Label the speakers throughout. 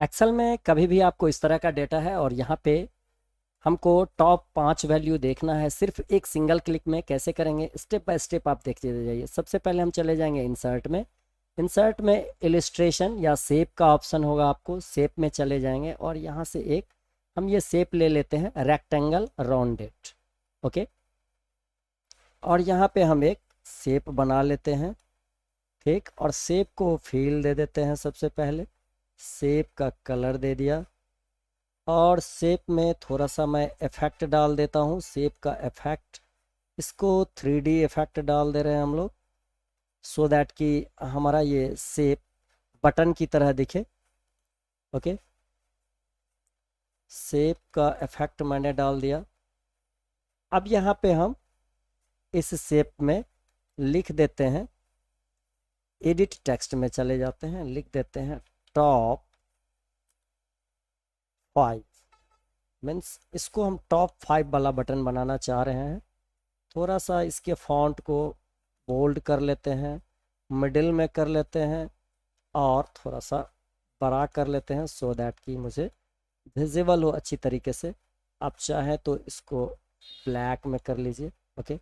Speaker 1: Excel में कभी भी आपको इस तरह का डेटा है और यहाँ पे हमको टॉप 5 वैल्यू देखना है सिर्फ एक सिंगल क्लिक में। कैसे करेंगे, स्टेप बाय स्टेप आप देखते जाइए। सबसे पहले हम चले जाएंगे इंसर्ट में। इंसर्ट में इलिस्ट्रेशन या शेप का ऑप्शन होगा, आपको शेप में चले जाएंगे और यहाँ से एक हम ये शेप ले लेते हैं, रेक्टेंगल राउंडेड। ओके, और यहाँ पे हम एक शेप बना लेते हैं, ठीक। और शेप को फील दे देते हैं। सबसे पहले शेप का कलर दे दिया और शेप में थोड़ा सा मैं इफेक्ट डाल देता हूँ, शेप का इफेक्ट। इसको 3D इफेक्ट डाल दे रहे हैं हम लोग, सो दैट कि हमारा ये शेप बटन की तरह दिखे। ओके, शेप का इफेक्ट मैंने डाल दिया। अब यहाँ पे हम इस शेप में लिख देते हैं, एडिट टेक्स्ट में चले जाते हैं, लिख देते हैं टॉप 5। मीन्स इसको हम टॉप 5 वाला बटन बनाना चाह रहे हैं। थोड़ा सा इसके फॉन्ट को बोल्ड कर लेते हैं, मिडिल में कर लेते हैं और थोड़ा सा बड़ा कर लेते हैं, सो दैट कि मुझे विजिबल हो अच्छी तरीके से। आप चाहें तो इसको ब्लैक में कर लीजिए। ओके,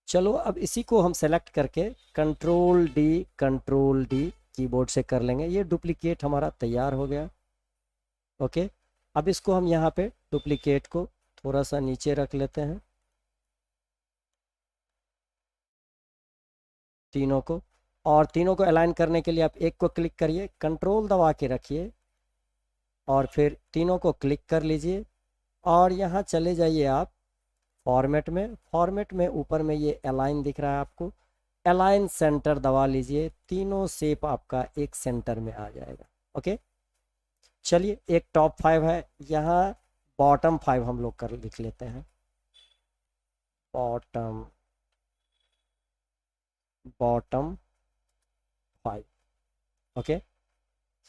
Speaker 1: चलो अब इसी को हम सेलेक्ट करके कंट्रोल डी कीबोर्ड से कर लेंगे। ये डुप्लीकेट हमारा तैयार हो गया। ओके, अब इसको हम यहाँ पे डुप्लीकेट को थोड़ा सा नीचे रख लेते हैं, तीनों को। और तीनों को अलाइन करने के लिए आप एक को क्लिक करिए, कंट्रोल दबा के रखिए और फिर तीनों को क्लिक कर लीजिए और यहाँ चले जाइए आप फॉर्मेट में। फॉर्मेट में ऊपर में ये अलाइन दिख रहा है आपको, अलाइन सेंटर दबा लीजिए, तीनों शेप आपका एक सेंटर में आ जाएगा। ओके, चलिए एक टॉप 5 है, यहाँ बॉटम 5 हम लोग कर लिख लेते हैं, बॉटम बॉटम 5। ओके,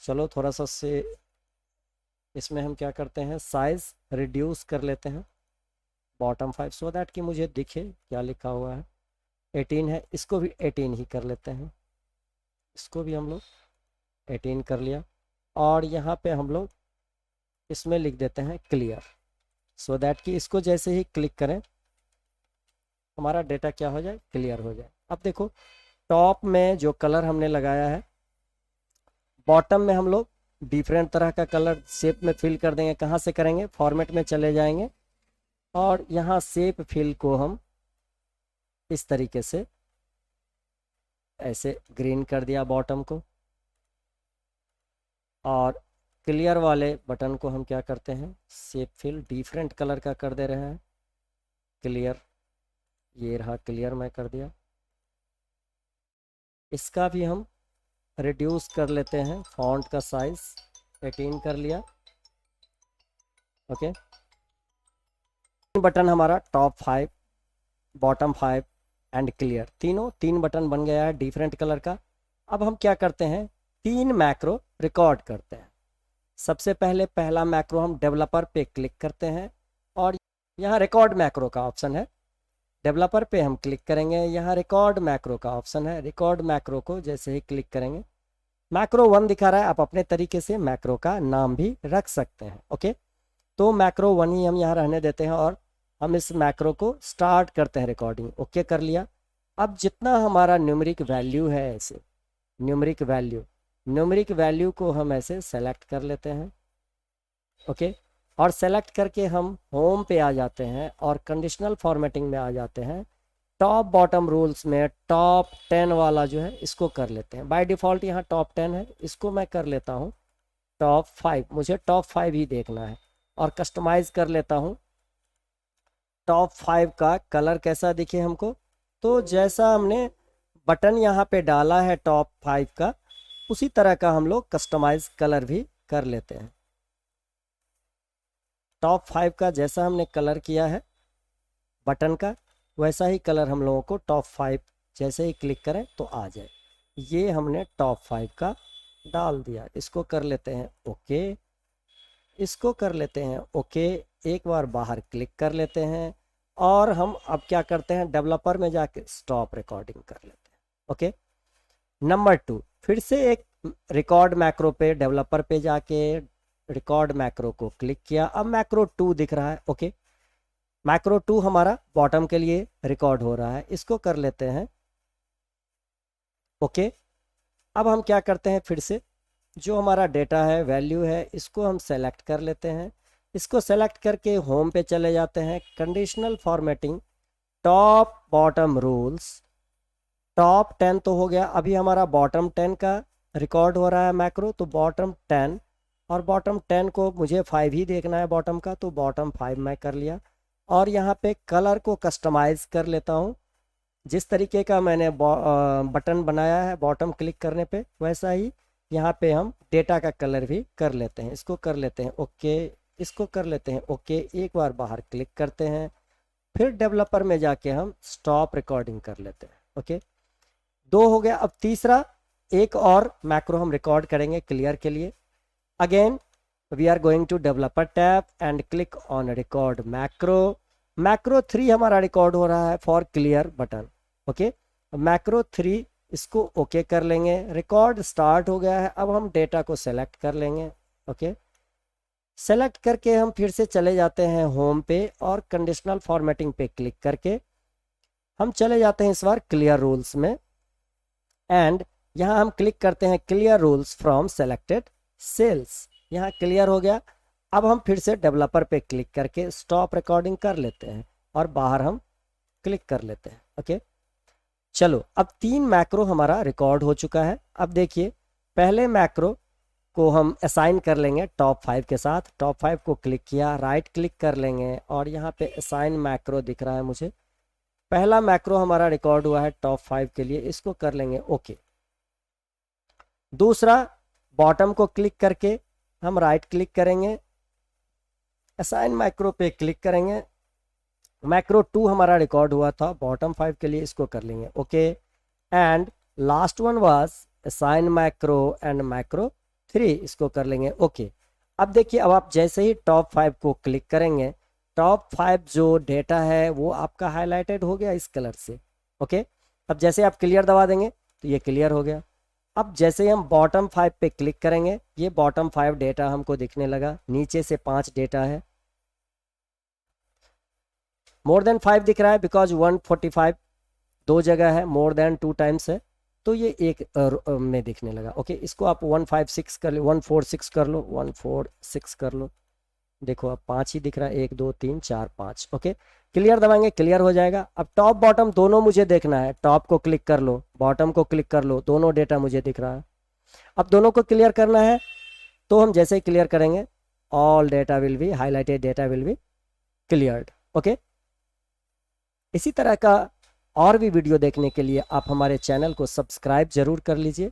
Speaker 1: चलो थोड़ा सा से इसमें हम क्या करते हैं, साइज रिड्यूस कर लेते हैं बॉटम 5, सो दैट कि मुझे दिखे क्या लिखा हुआ है। 18 है, इसको भी 18 ही कर लेते हैं, इसको भी हम लोग 18 कर लिया। और यहाँ पे हम लोग इसमें लिख देते हैं क्लियर, सो दैट कि इसको जैसे ही क्लिक करें हमारा डेटा क्या हो जाए, क्लियर हो जाए। अब देखो टॉप में जो कलर हमने लगाया है, बॉटम में हम लोग डिफरेंट तरह का कलर शेप में फिल कर देंगे। कहाँ से करेंगे, फॉर्मेट में चले जाएंगे और यहाँ शेप फिल को हम इस तरीके से ऐसे ग्रीन कर दिया बॉटम को। और क्लियर वाले बटन को हम क्या करते हैं, शेप फिल डिफरेंट कलर का कर दे रहे हैं, क्लियर। ये रहा क्लियर, मैं कर दिया। इसका भी हम रिड्यूस कर लेते हैं, फॉन्ट का साइज 18 कर लिया। ओके, बटन हमारा टॉप 5, बॉटम 5 एंड क्लियर, तीन बटन बन गया है डिफरेंट कलर का। अब हम क्या करते हैं, 3 मैक्रो रिकॉर्ड करते हैं। सबसे पहले पहला मैक्रो हम डेवलपर पे क्लिक करते हैं और यहाँ रिकॉर्ड मैक्रो का ऑप्शन है, डेवलपर पे हम क्लिक करेंगे, यहाँ रिकॉर्ड मैक्रो का ऑप्शन है। रिकॉर्ड मैक्रो को जैसे ही क्लिक करेंगे मैक्रो 1 दिखा रहा है, आप अपने तरीके से मैक्रो का नाम भी रख सकते हैं। ओके, तो मैक्रो 1 ही हम यहाँ रहने देते हैं और हम इस मैक्रो को स्टार्ट करते हैं रिकॉर्डिंग। ओके कर लिया। अब जितना हमारा न्यूमेरिक वैल्यू है, ऐसे न्यूमेरिक वैल्यू को हम ऐसे सेलेक्ट कर लेते हैं। ओके, और सेलेक्ट करके हम होम पे आ जाते हैं और कंडीशनल फॉर्मेटिंग में आ जाते हैं। टॉप बॉटम रूल्स में टॉप 10 वाला जो है इसको कर लेते हैं। बाय डिफ़ॉल्ट यहाँ टॉप 10 है, इसको मैं कर लेता हूँ टॉप 5। मुझे टॉप 5 ही देखना है और कस्टमाइज़ कर लेता हूँ टॉप 5 का कलर कैसा दिखे हमको। तो जैसा हमने बटन यहाँ पे डाला है टॉप 5 का, उसी तरह का हम लोग कस्टमाइज कलर भी कर लेते हैं। टॉप 5 का जैसा हमने कलर किया है बटन का, वैसा ही कलर हम लोगों को टॉप 5 जैसे ही क्लिक करें तो आ जाए। ये हमने टॉप 5 का डाल दिया, इसको कर लेते हैं ओके, इसको कर लेते हैं ओके। एक बार बाहर क्लिक कर लेते हैं और हम अब क्या करते हैं, डेवलपर में जाके स्टॉप रिकॉर्डिंग कर लेते हैं। ओके, नंबर 2, फिर से एक रिकॉर्ड मैक्रो पे, डेवलपर पे जाके रिकॉर्ड मैक्रो को क्लिक किया, अब मैक्रो 2 दिख रहा है। ओके, मैक्रो 2 हमारा बॉटम के लिए रिकॉर्ड हो रहा है, इसको कर लेते हैं। ओके, अब हम क्या करते हैं, फिर से जो हमारा डेटा है, वैल्यू है, इसको हम सेलेक्ट कर लेते हैं। इसको सेलेक्ट करके होम पे चले जाते हैं, conditional formatting, top bottom rules, top 10 तो हो गया, अभी हमारा बॉटम 10 का रिकॉर्ड हो रहा है मैक्रो, तो बॉटम 10, और बॉटम 10 को मुझे 5 ही देखना है बॉटम का, तो बॉटम 5 मैं कर लिया। और यहाँ पे कलर को कस्टमाइज कर लेता हूँ, जिस तरीके का मैंने बटन बनाया है बॉटम क्लिक करने पे, वैसा ही यहाँ पे हम डेटा का कलर भी कर लेते हैं। इसको कर लेते हैं ओके, इसको कर लेते हैं ओके, एक बार बाहर क्लिक करते हैं, फिर डेवलपर में जाके हम स्टॉप रिकॉर्डिंग कर लेते हैं। ओके, 2 हो गया। अब तीसरा एक और मैक्रो हम रिकॉर्ड करेंगे क्लियर के लिए। Again we are going to developer tab and click on record macro. Macro 3 हमारा रिकॉर्ड हो रहा है for clear button. Okay, macro 3 इसको ओके कर लेंगे, रिकॉर्ड स्टार्ट हो गया है। अब हम डेटा को सेलेक्ट कर लेंगे। ओके, सेलेक्ट करके हम फिर से चले जाते हैं होम पे और कंडीशनल फॉर्मेटिंग पे क्लिक करके हम चले जाते हैं इस बार क्लियर रूल्स में, एंड यहाँ हम क्लिक करते हैं clear rules from selected cells. यहाँ क्लियर हो गया। अब हम फिर से डेवलपर पे क्लिक करके स्टॉप रिकॉर्डिंग कर लेते हैं और बाहर हम क्लिक कर लेते हैं। ओके, चलो अब 3 मैक्रो हमारा रिकॉर्ड हो चुका है। अब देखिए, पहले मैक्रो को हम असाइन कर लेंगे टॉप 5 के साथ। टॉप 5 को क्लिक किया, राइट क्लिक कर लेंगे और यहाँ पे असाइन मैक्रो दिख रहा है मुझे। पहला मैक्रो हमारा रिकॉर्ड हुआ है टॉप 5 के लिए, इसको कर लेंगे ओके। दूसरा, बॉटम को क्लिक करके हम राइट क्लिक करेंगे, असाइन मैक्रो पे क्लिक करेंगे। मैक्रो 2 हमारा रिकॉर्ड हुआ था बॉटम 5 के लिए, इसको कर लेंगे okay. And last one was assign macro and macro 3, इसको कर लेंगे ओके। अब देखिए, अब आप जैसे ही टॉप 5 को क्लिक करेंगे, टॉप 5 जो डेटा है वो आपका हाईलाइटेड हो गया इस कलर से। ओके, अब जैसे आप क्लियर दबा देंगे तो ये क्लियर हो गया। अब जैसे ही हम बॉटम 5 पे क्लिक करेंगे, ये बॉटम 5 डेटा हमको दिखने लगा, नीचे से 5 डेटा है, मोर देन 5 दिख रहा है बिकॉज 145 2 जगह है, मोर देन 2 टाइम्स है, तो ये एक में दिखने लगा। ओके, इसको आप 156 कर लो, 146 कर लो, 146 कर लो। देखो अब 5 ही दिख रहा है, 1 2 3 4 5। ओके, क्लियर दबाएंगे, क्लियर हो जाएगा। अब टॉप बॉटम दोनों मुझे देखना है, टॉप को क्लिक कर लो, बॉटम को क्लिक कर लो, दोनों डेटा मुझे दिख रहा है। अब दोनों को क्लियर करना है, तो हम जैसे ही क्लियर करेंगे, all data will be highlighted, data will be cleared. Okay, इसी तरह का और भी वीडियो देखने के लिए आप हमारे चैनल को सब्सक्राइब जरूर कर लीजिए।